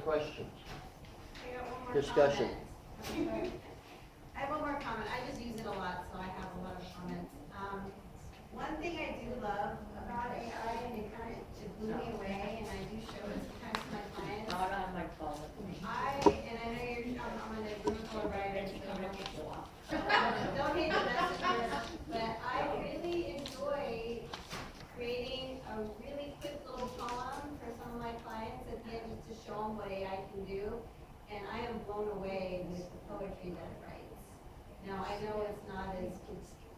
questions? I got one more Discussion. comment. I have one more comment. I just use it a lot, so I have a lot of comments. One thing I do love about AI, and it blew me away, and I do show it sometimes to my clients. Not on my phone. And I know I'm on a group call, right? Don't hate the messages, but I really enjoy creating a really quick little poem for some of my clients at the end just to show them what AI can do. And I am blown away with the poetry that it writes. Now, I know it's not as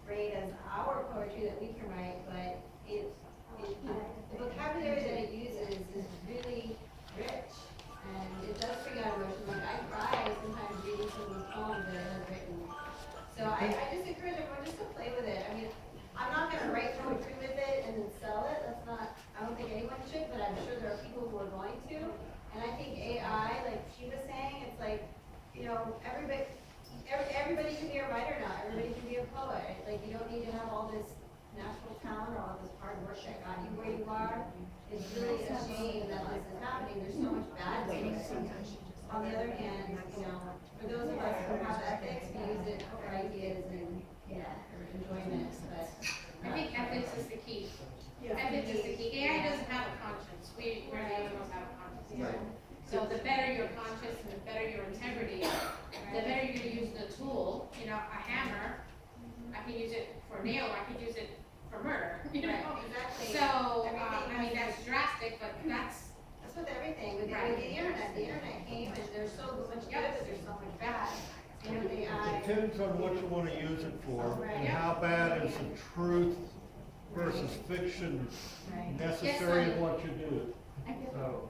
great as our poetry that we can write, but the vocabulary that it uses is really rich. And it does bring out emotion. Like, I cry sometimes reading some of these poems that it has written. So I just encourage everyone just to play with it. I mean, I'm not going to write poetry with it and then sell it. That's not, I don't think anyone should, but I'm sure there are people who are going to. And I think AI, like she was saying, it's like, you know, everybody can be a writer now. Everybody can be a poet. Like, you don't need to have all this natural talent or all this hard work that got you where you are. It's really a shame that this is happening. There's so much bad to it. On the other hand, you know, for those of us who have ethics, we use it for ideas and, for enjoyment. But I think ethics is the key. Ethics is the key. AI doesn't have a conscience. We're the only ones have a conscience. Yeah. So the better your conscience and the better your integrity, the better you're gonna use the tool. You know, a hammer, I can use it for a nail, or I can use it for murder. You know? Right, exactly. So, Everything I mean, that's drastic, but that's with everything. With Right. the internet came and there's so much good, but there's so much bad. And with AI, It depends on what you want to use it for, Right. and how bad is the truth versus fiction right. necessary in what you do. So,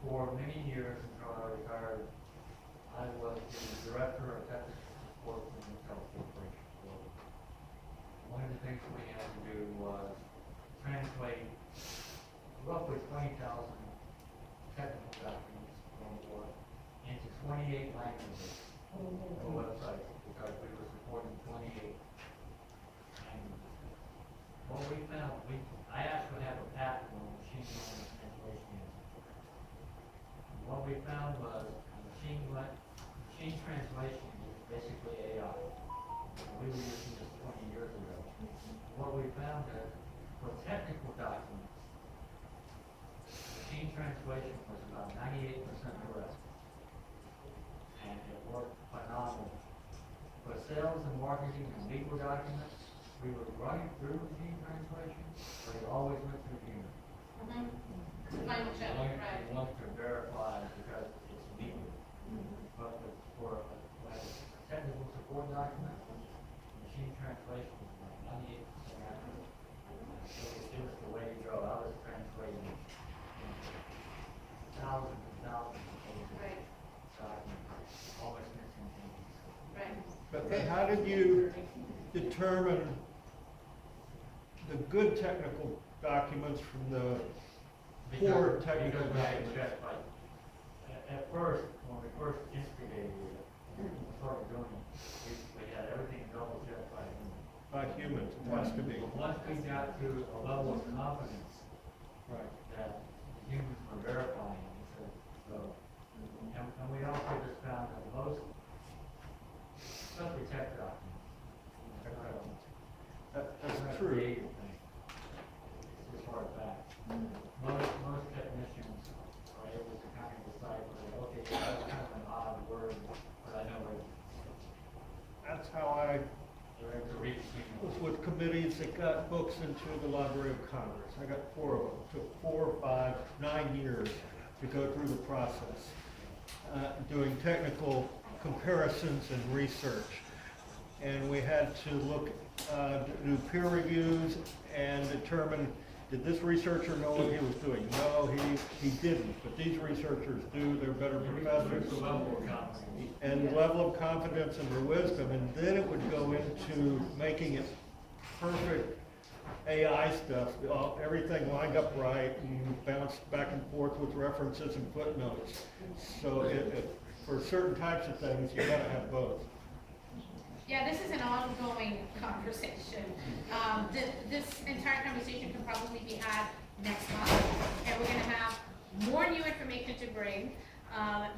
for many years until I retired, I was the director of technical support for the Intel Corporation. So, one of the things we had to do was translate roughly 20,000 technical documents from Word into 28 languages on the website, because we were supporting 28 languages. What we found, I actually have a patent on machine learning translation engine. What we found was machine translation is basically AI. We were using this 20 years ago. What we found is for technical documents, machine translation was about 98% correct. And it worked phenomenally. For sales and marketing and legal documents, we were running through machine translation, but it always went through human. the final check, right? We want to verify because it's legal. But for a technical support document, machine translation was like 98% accurate. It was the way to go. I was translating thousands and thousands of pages Right. documents, always missing things. Right. But how did you determine the good technical documents from the poor technical Because we had documents? checked, like, at first, when we first instigated it, and started doing it, we had everything double checked by human. By humans, it has to be. But once we got to a level of confidence Right. that the humans were verifying, we said, so. And we also just found that most, especially tech documents, That's true. creative thing. It's just hard fact. Most technicians are able to kind of decipher, okay, that's kind of an odd word, but I know it. That's how I They're able to read was between. with committees that got books into the Library of Congress. I got 4 of them. It took 4, 5, 9 years to go through the process, doing technical comparisons and research. And we had to look, do peer reviews and determine, did this researcher know what he was doing? No, he didn't, but these researchers do, they're better professors. The level of confidence. And level of confidence and their wisdom, and then it would go into making it perfect AI stuff, everything lined up right and bounced back and forth with references and footnotes. So for certain types of things, you gotta have both. Yeah, this is an ongoing conversation. This entire conversation can probably be had next month, and we're gonna have more new information to bring,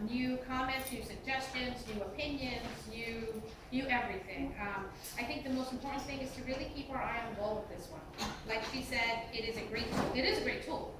new comments, new suggestions, new opinions, new everything. I think the most important thing is to really keep our eye on the ball with this one. Like she said, it is a great tool. It is a great tool.